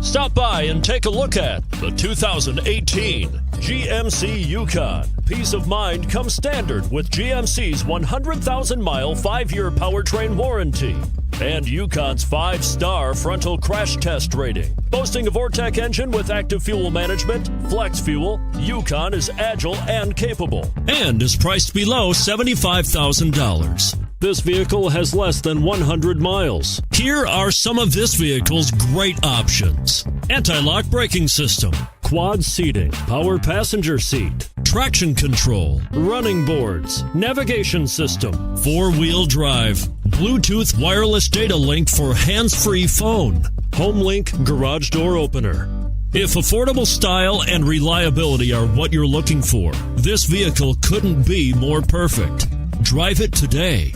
Stop by and take a look at the 2018 GMC Yukon. Peace of mind comes standard with GMC's 100,000-mile 5-year powertrain warranty and Yukon's 5-star frontal crash test rating. Boasting a Vortec engine with active fuel management, flex fuel, Yukon is agile and capable and is priced below $75,000. This vehicle has less than 100 miles. Here are some of this vehicle's great options: anti-lock braking system, quad seating, power passenger seat, traction control, running boards, navigation system, 4-wheel drive, Bluetooth wireless data link for hands-free phone, HomeLink garage door opener. If affordable style and reliability are what you're looking for, this vehicle couldn't be more perfect. Drive it today.